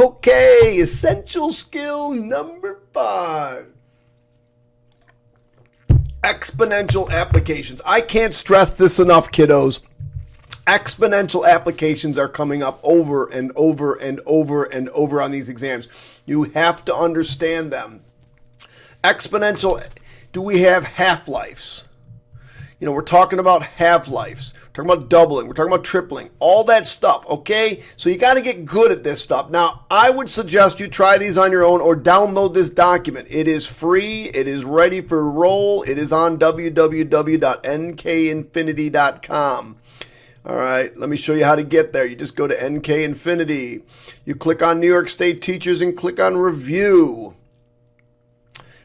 Okay, essential skill number 5. Exponential applications. I can't stress this enough, kiddos. Exponential applications are coming up over and over and over and over on these exams. You have to understand them. Exponential, do we have half-lives? You know, we're talking about half-lives. We're talking about doubling. We're talking about tripling. All that stuff, okay? So you got to get good at this stuff. Now, I would suggest you try these on your own or download this document. It is free. It is ready for roll. It is on www.nkinfinity.com. All right, let me show you how to get there. You just go to NK Infinity. You click on New York State Teachers and click on Review.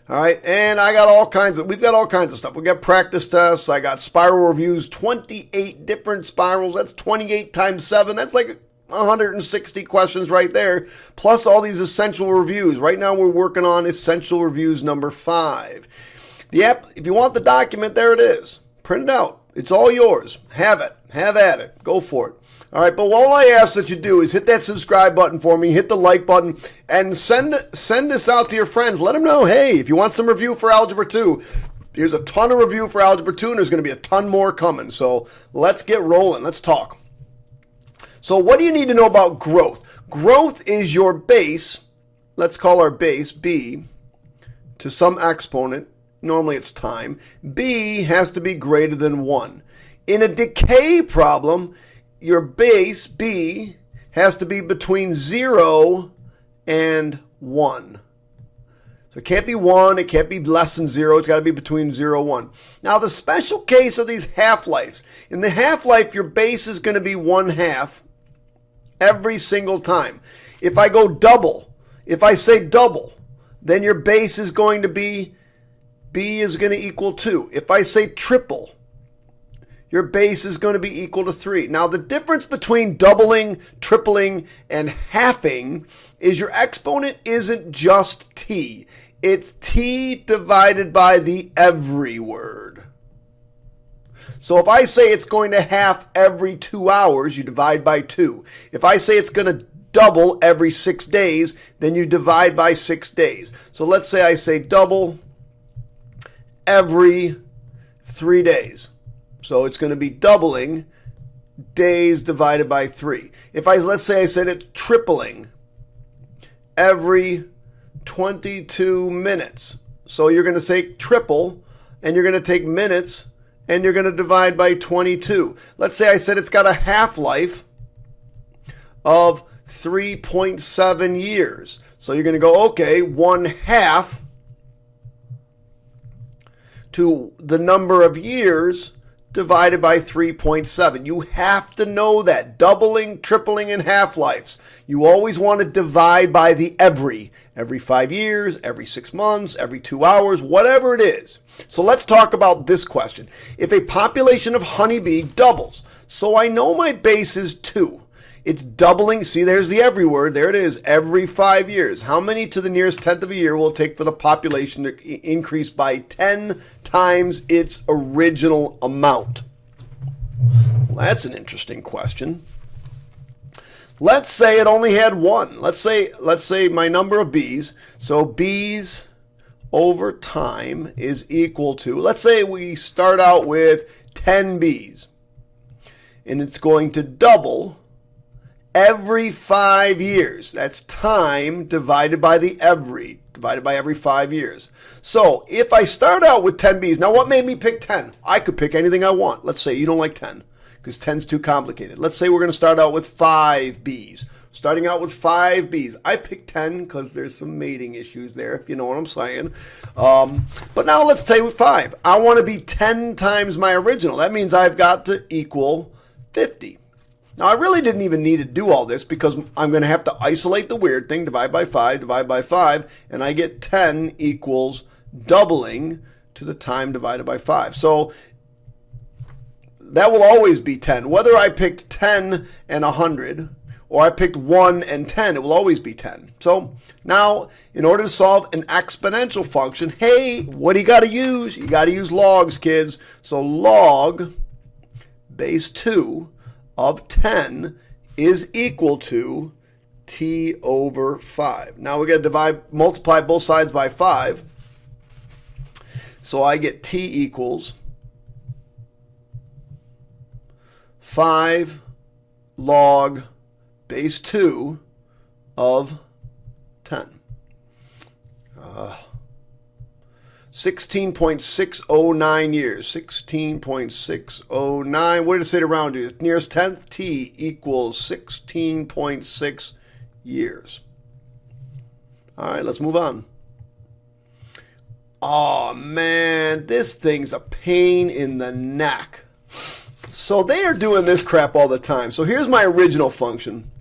All right, and we've got all kinds of stuff. We got practice tests. I got spiral reviews, 28 different spirals. That's 28 times 7. That's like 160 questions right there, plus all these essential reviews. Right now we're working on essential reviews number 5. If you want the document, there it is. Print it out. It's all yours. Have it. Have at it. Go for it. All right, but all I ask that you do is hit that subscribe button for me, hit the like button, and send this out to your friends. Let them know, hey, if you want some review for Algebra 2, here's a ton of review for Algebra 2, and there's going to be a ton more coming. So let's get rolling. Let's talk. So what do you need to know about growth? Growth is your base. Let's call our base B to some exponent. Normally it's time. B has to be greater than 1. In a decay problem, your base, B, has to be between 0 and 1. So it can't be 1, it can't be less than 0, it's got to be between 0 and 1. Now the special case of these half-lives, in the half-life your base is going to be 1/2 every single time. If I go double, if I say double, then your base is going to be, B is going to equal 2. If I say triple, your base is going to be equal to 3. Now, the difference between doubling, tripling, and halving is your exponent isn't just t. It's t divided by the every word. So if I say it's going to half every 2 hours, you divide by 2. If I say it's going to double every 6 days, then you divide by 6 days. So let's say I say double every 3 days. So it's going to be doubling days divided by 3. Let's say I said it's tripling every 22 minutes. So you're going to say triple, and you're going to take minutes, and you're going to divide by 22. Let's say I said it's got a half-life of 3.7 years. So you're going to go, okay, 1/2 to the number of years divided by 3.7. You have to know that. Doubling, tripling, and half-lives. You always want to divide by the every 5 years, every 6 months, every 2 hours, whatever it is. So let's talk about this question. If a population of honeybee doubles, so I know my base is 2. It's doubling. See, there's the every word. There it is, every 5 years. How many to the nearest tenth of a year will it take for the population to increase by 10 times its original amount? Well, that's an interesting question. Let's say it only had 1. Let's say my number of bees. So bees over time is equal to, let's say we start out with 10 bees. And it's going to double every 5 years. That's time divided by the every, divided by every 5 years. So if I start out with 10 bees, now what made me pick 10? I could pick anything I want. Let's say you don't like 10 because 10's too complicated. Let's say we're going to start out with 5 bees. Starting out with 5 bees. I picked 10 because there's some mating issues there, if you know what I'm saying. But now let's take 5. I want to be 10 times my original. That means I've got to equal 50. Now, I really didn't even need to do all this because I'm going to have to isolate the weird thing, divide by 5, and I get 10 equals doubling to the time divided by 5. So that will always be 10. Whether I picked 10 and 100 or I picked 1 and 10, it will always be 10. So now, in order to solve an exponential function, hey, what do you got to use? You got to use logs, kids. So log base 2 of 10 is equal to t over 5. Now we got to multiply both sides by 5. So I get t equals 5 log base 2 of 10. 16.609 years. 16.609. What did it say to round to? Nearest 10th, t equals 16.6 years. All right, let's move on. Oh, man, this thing's a pain in the neck. So they are doing this crap all the time. So here's my original function.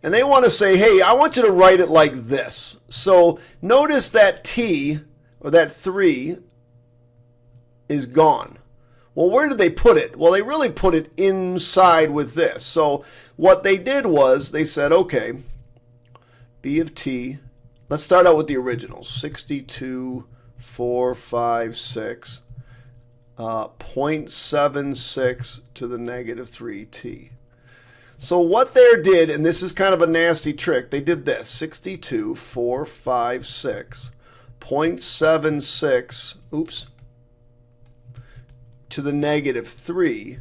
And they want to say, hey, I want you to write it like this. So notice that t, or that 3, is gone. Well, where did they put it? Well, they really put it inside with this. So what they did was they said, okay, b of t, let's start out with the originals. 62,456, 0.76 to the negative 3t. So what they did, and this is kind of a nasty trick, they did this, 62,456, 0.76, oops, to the negative 3t.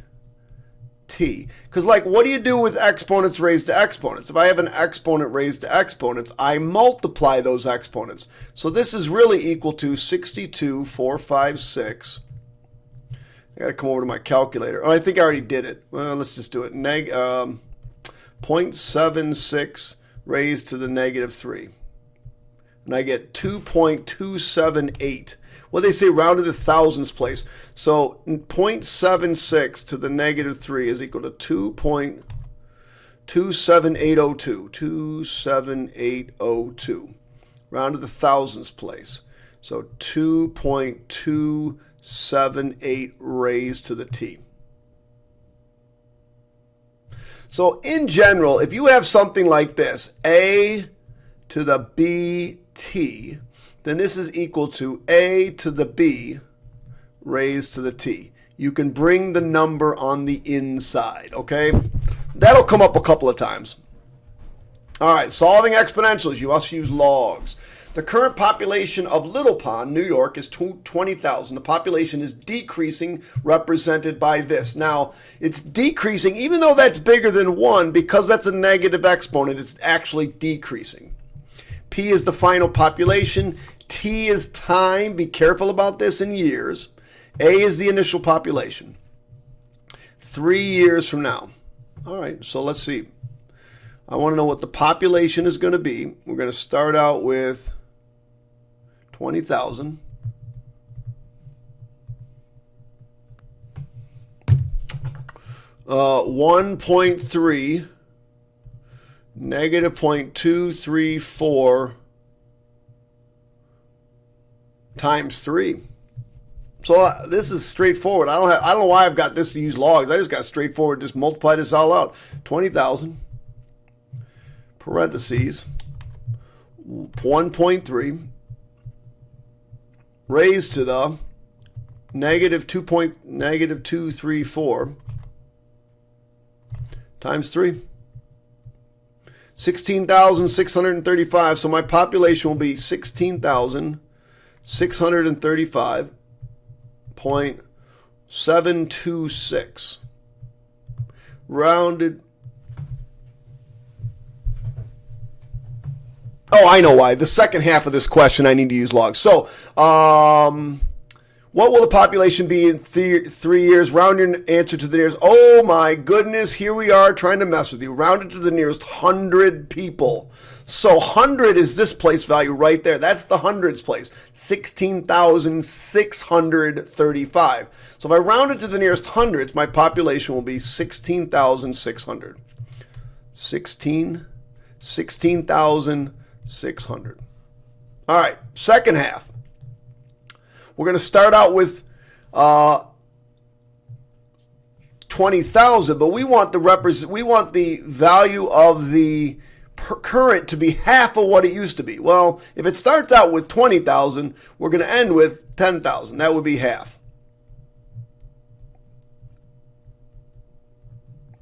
Because, like, what do you do with exponents raised to exponents? If I have an exponent raised to exponents, I multiply those exponents. So this is really equal to 62,456. I got to come over to my calculator. Oh, I think I already did it. Well, let's just do it. 0.76 raised to the negative 3. And I get 2.278. What they say, round to the thousandths place. So 0.76 to the negative 3 is equal to 2.27802. 27802. Round to the thousandths place. So 2.278 raised to the t. So in general, if you have something like this, a to the bt, then this is equal to a to the b raised to the t. You can bring the number on the inside, okay? That'll come up a couple of times. All right, solving exponentials, you must use logs. The current population of Little Pond, New York, is 20,000. The population is decreasing, represented by this. Now, it's decreasing, even though that's bigger than 1, because that's a negative exponent, it's actually decreasing. P is the final population. T is time. Be careful about this in years. A is the initial population. 3 years from now. All right, so let's see. I want to know what the population is going to be. We're going to start out with 20,000. Uh, 1.3 negative 0.234 times 3. So this is straightforward. I don't know why I've got this to use logs. I just got straightforward. Just multiply this all out. 20,000 parentheses 1.3 raised to the negative 2.234 times 3. 16,635. So my population will be 16,635.726. Rounded. Oh, I know why. The second half of this question, I need to use logs. So, what will the population be in 3 years? Round your answer to the nearest. Oh my goodness, here we are trying to mess with you. Round it to the nearest 100 people. So 100 is this place value right there. That's the hundreds place. 16,635. So if I round it to the nearest hundreds, my population will be 16,600. 16,600. All right, second half. We're going to start out with 20,000, but we want the value of the current to be half of what it used to be. Well, if it starts out with 20,000, we're going to end with 10,000. That would be half.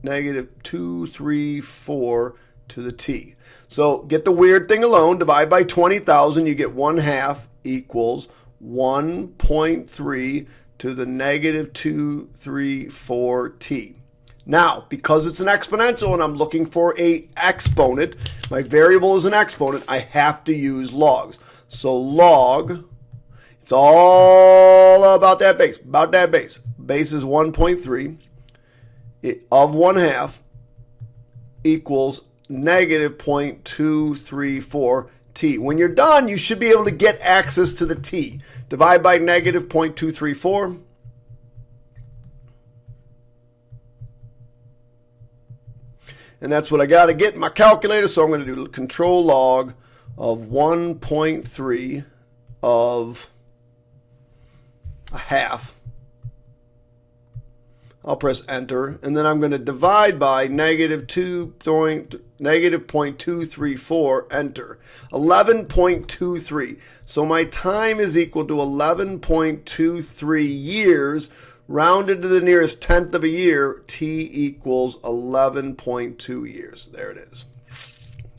negative 234 to the t. So get the weird thing alone, divide by 20,000, you get 1/2 equals 1.3 to the negative 234t. Now, because it's an exponential and I'm looking for an exponent, my variable is an exponent, I have to use logs. So log, it's all about that base, Base is 1.3 of 1/2 equals negative 0.234 t. When you're done, you should be able to get access to the t. Divide by negative 0.234. And that's what I got to get in my calculator. So I'm going to do control log of 1.3 of 1/2. I'll press enter, and then I'm going to divide by negative 0.234, enter. 11.23. So my time is equal to 11.23 years, rounded to the nearest tenth of a year. T equals 11.2 years. There it is.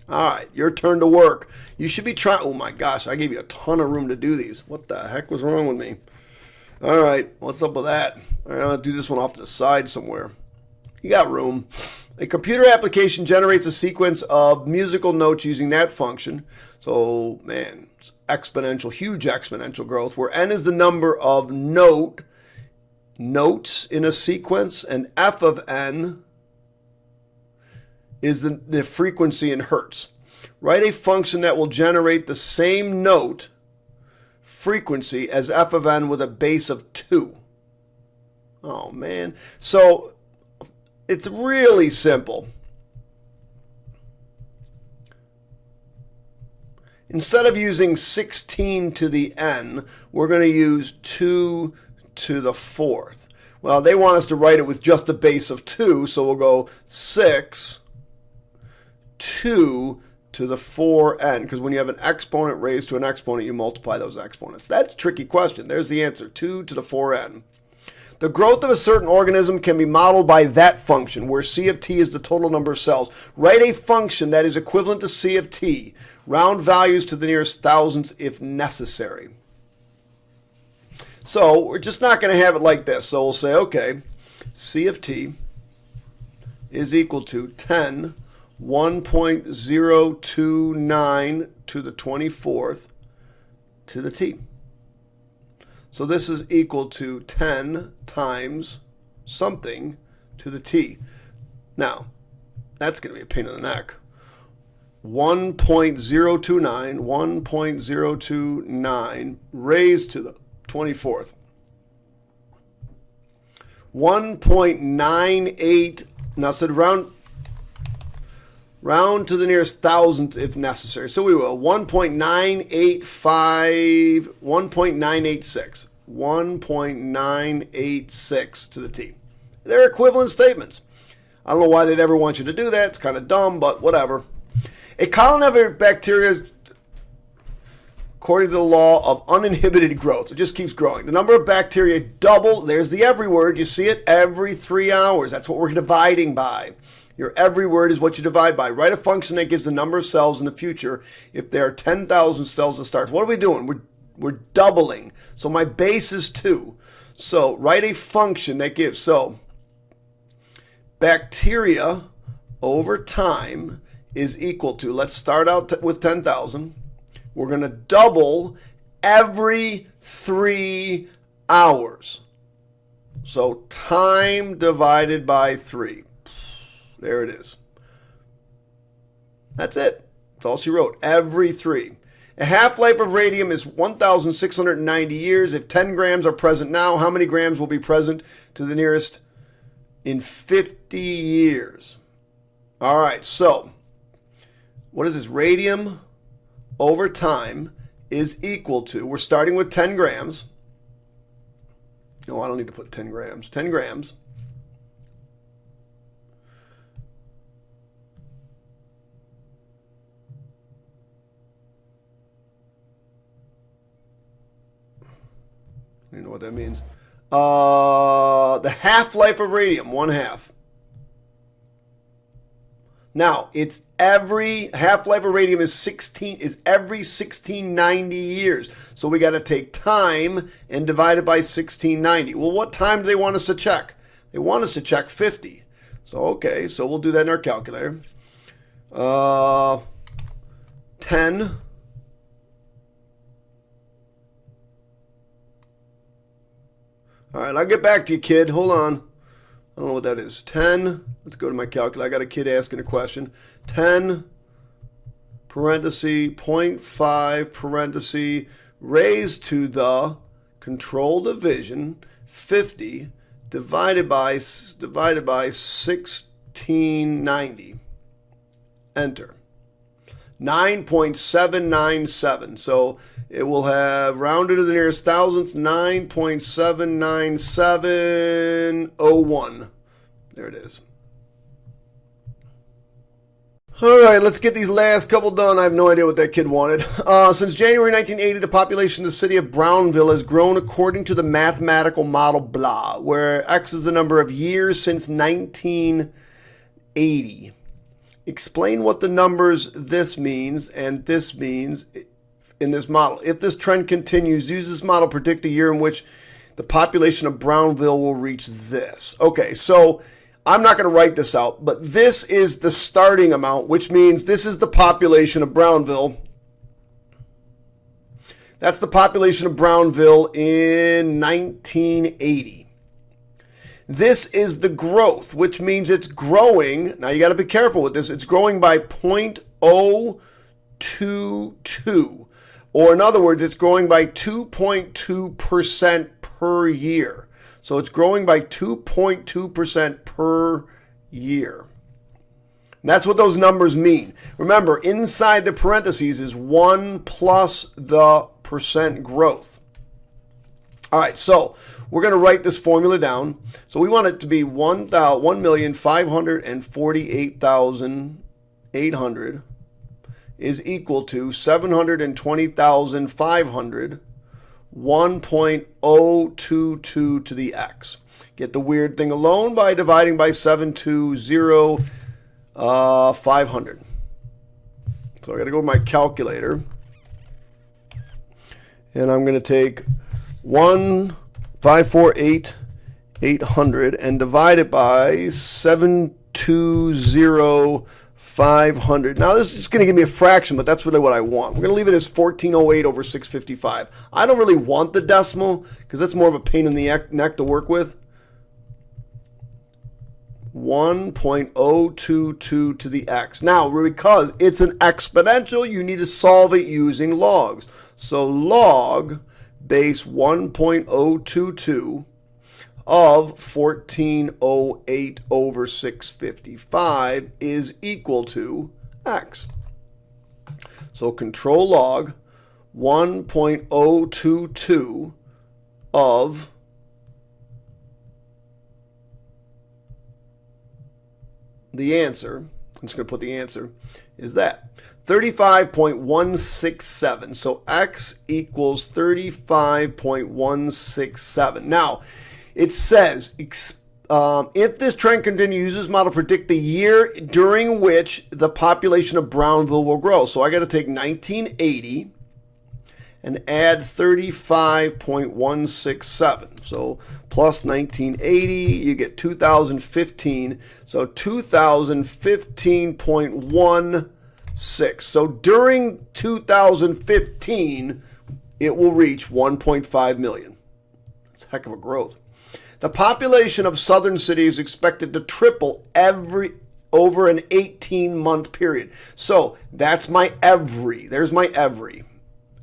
All right, your turn to work. You should be trying. Oh my gosh, I gave you a ton of room to do these. What the heck was wrong with me? All right, what's up with that? I'm going to do this one off to the side somewhere. You got room. A computer application generates a sequence of musical notes using that function. So, man, it's exponential, huge exponential growth, where n is the number of notes in a sequence, and f of n is the frequency in hertz. Write a function that will generate the same note frequency as f of n with a base of 2. Oh, man. So it's really simple. Instead of using 16 to the n, we're going to use 2 to the 4th. Well, they want us to write it with just a base of 2, so we'll go 6, 2 to the 4n, because when you have an exponent raised to an exponent, you multiply those exponents. That's a tricky question. There's the answer, 2 to the 4n. The growth of a certain organism can be modeled by that function, where C of t is the total number of cells. Write a function that is equivalent to C of t. Round values to the nearest thousandths if necessary. So we're just not going to have it like this. So we'll say, okay, C of t is equal to 10, 1.029 to the 24th to the t. So this is equal to 10 times something to the t. Now, that's going to be a pain in the neck. 1.029 raised to the 24th. 1.98, now said round to the nearest thousandth if necessary. So we will 1.985, 1.986, 1.986 to the t. They're equivalent statements. I don't know why they'd ever want you to do that. It's kind of dumb, but whatever. A colony of bacteria, according to the law of uninhibited growth, it just keeps growing. The number of bacteria double. There's the every word. You see it every 3 hours. That's what we're dividing by. Your every word is what you divide by. Write a function that gives the number of cells in the future if there are 10,000 cells that start. What are we doing? We're doubling. So my base is 2. So write a function that gives. So bacteria over time is equal to, let's start out with 10,000. We're going to double every 3 hours. So time divided by 3. There it is. That's it. That's all she wrote. Every 3. A half-life of radium is 1,690 years. If 10 grams are present now, how many grams will be present to the nearest in 50 years? All right, so what is this? Radium over time is equal to, we're starting with 10 grams. No, I don't need to put 10 grams. 10 grams. You know what that means. The half-life of radium, 1/2. Now, it's every half-life of radium is every 1690 years. So we got to take time and divide it by 1690. Well, what time do they want us to check? They want us to check 50. So, okay, so we'll do that in our calculator. 10. All right, I'll get back to you, kid. Hold on. I don't know what that is. 10. Let's go to my calculator. I got a kid asking a question. 10, parenthesis, 0.5, parenthesis, raised to the control division 50 divided by 1690. Enter. 9.797. So it will have rounded to the nearest thousandth, 9.79701. There it is. All right, let's get these last couple done. I have no idea what that kid wanted. Since January 1980, the population of the city of Brownville has grown according to the mathematical model blah, where X is the number of years since 1980. Explain what the numbers this means and this means in this model. If this trend continues, use this model to predict the year in which the population of Brownville will reach this. Okay, so I'm not going to write this out, but this is the starting amount, which means this is the population of Brownville. That's the population of Brownville in 1980. This is the growth, which means it's growing. Now you got to be careful with this. It's growing by 0.022. Or in other words, it's growing by 2.2% per year. So it's growing by 2.2% per year. And that's what those numbers mean. Remember, inside the parentheses is 1 plus the percent growth. All right, so we're going to write this formula down. So we want it to be 1,548,800 is equal to 720,500, 1.022 to the x. Get the weird thing alone by dividing by 720,500. So I got to go to my calculator. And I'm going to take 1,548,800 and divide it by 720,500. Now this is going to give me a fraction, but that's really what I want. We're going to leave it as 1408 over 655. I don't really want the decimal because that's more of a pain in the neck to work with. 1.022 to the x. Now, because it's an exponential, you need to solve it using logs. So log base 1.022 of 1408 over 655 is equal to x. So control log 1.022 of the answer, I'm just going to put the answer, is that 35.167. So x equals 35.167. Now, it says, if this trend continues, use this model to predict the year during which the population of Brownville will grow. So I got to take 1980 and add 35.167. So plus 1980, you get 2015. So 2015.16. So during 2015, it will reach 1.5 million. That's a heck of a growth. The population of Southern City is expected to triple over an 18-month period. So that's my every. There's my every.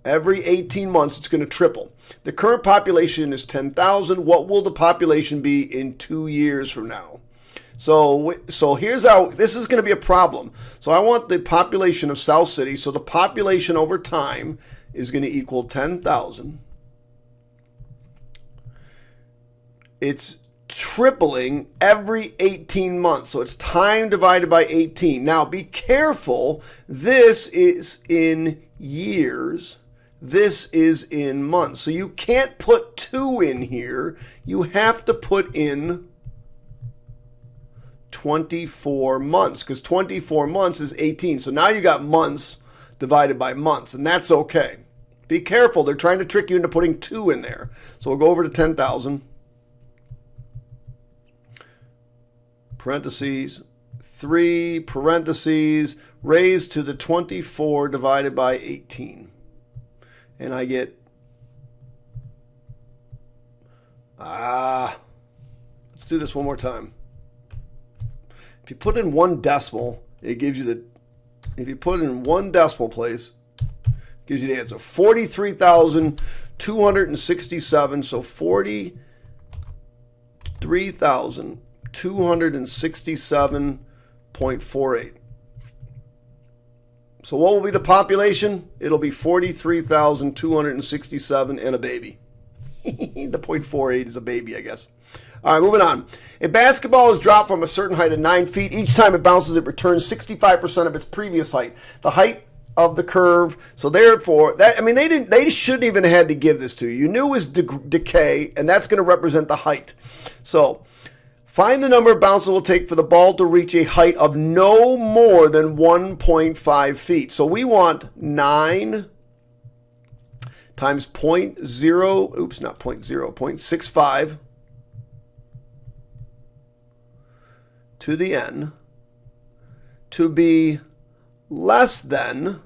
Every 18 months, it's going to triple. The current population is 10,000. What will the population be in 2 years from now? So here's how, this is going to be a problem. So I want the population of South City. So the population over time is going to equal 10,000. It's tripling every 18 months. So it's time divided by 18. Now be careful. This is in years. This is in months. So you can't put 2 in here. You have to put in 24 months, because 24 months is 18. So now you got months divided by months, and that's okay. Be careful. They're trying to trick you into putting 2 in there. So we'll go over to 10,000. Parentheses, 3, parentheses, raised to the 24 divided by 18. And I get, let's do this one more time. If you put in 1 decimal, it gives you the, if you put it in 1 decimal place, it gives you the answer. 43,267, so 43,267.48. So what will be the population? It'll be 43,267 and a baby. The 0.48 is a baby, I guess. All right, moving on. A basketball is dropped from a certain height of 9 feet. Each time it bounces, it returns 65% of its previous height. The height of the curve. So therefore, that, I mean, they shouldn't even have had to give this to you. You knew it was decay, and that's going to represent the height. So find the number of bounces it will take for the ball to reach a height of no more than 1.5 feet. So we want 9 times 0.0, oops, not 0.0, 0.65 to the n to be less than,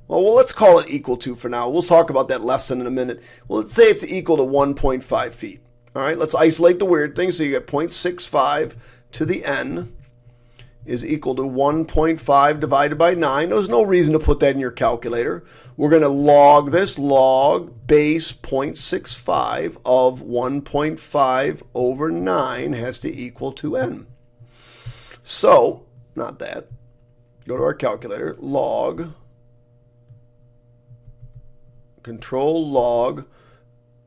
well, let's call it equal to for now. We'll talk about that less than in a minute. Well, let's say it's equal to 1.5 feet. All right, let's isolate the weird thing. So you get 0.65 to the n is equal to 1.5 divided by 9. There's no reason to put that in your calculator. We're going to log this. Log base 0.65 of 1.5 over 9 has to equal to n. So, not that. Go to our calculator. Log, control log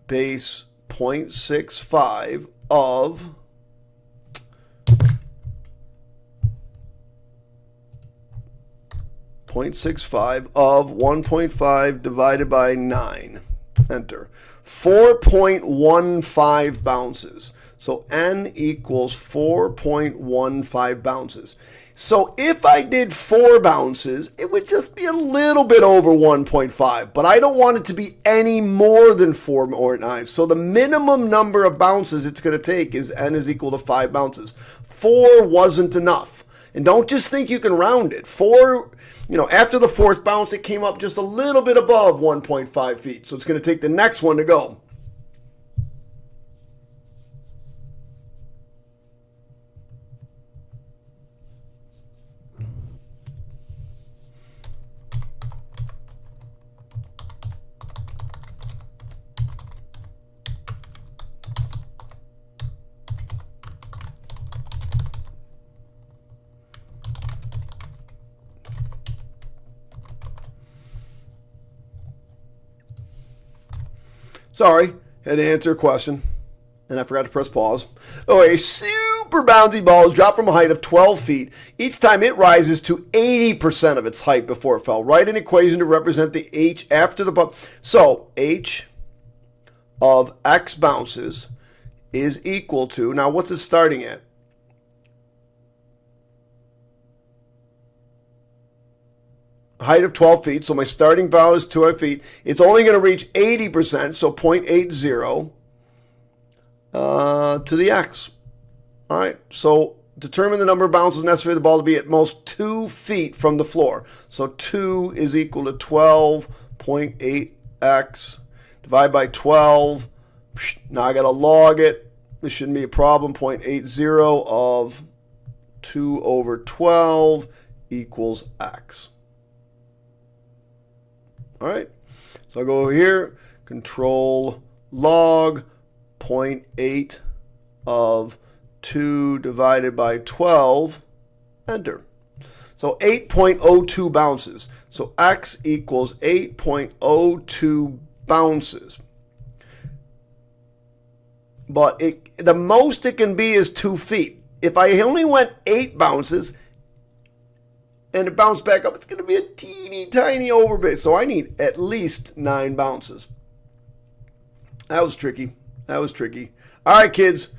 base 0.65 of 1.5 divided by 9. Enter. 4.15 bounces. So n equals 4.15 bounces. So if I did 4 bounces, it would just be a little bit over 1.5. But I don't want it to be any more than 4 or 9. So the minimum number of bounces it's going to take is n is equal to 5 bounces. 4 wasn't enough. And don't just think you can round it. 4, after the 4th bounce, it came up just a little bit above 1.5 feet. So it's going to take the next one to go. Sorry, had to answer a question, and I forgot to press pause. Oh, a super bouncy ball is dropped from a height of 12 feet. Each time it rises to 80% of its height before it fell. Write an equation to represent the h after the ball. So, h of x bounces is equal to, now what's it starting at? Height of 12 feet, so my starting value is 2 feet. It's only going to reach 80%, so 0.80 to the x. All right, so determine the number of bounces necessary for the ball to be at most 2 feet from the floor. So 2 is equal to 12.8x divided by 12. Now I got to log it. This shouldn't be a problem. 0.80 of 2 over 12 equals x. All right, so I'll go over here, control log 0.8 of 2 divided by 12, enter. So 8.02 bounces. So x equals 8.02 bounces. But the most it can be is 2 feet. If I only went 8 bounces, and it bounced back up, it's going to be a teeny tiny overbase. So I need at least 9 bounces. That was tricky. That was tricky. All right, kids.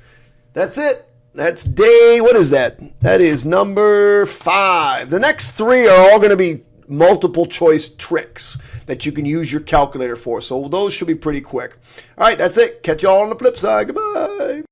That's it. That's day, what is that? That is number 5. The next 3 are all going to be multiple choice tricks that you can use your calculator for. So those should be pretty quick. All right, that's it. Catch you all on the flip side. Goodbye.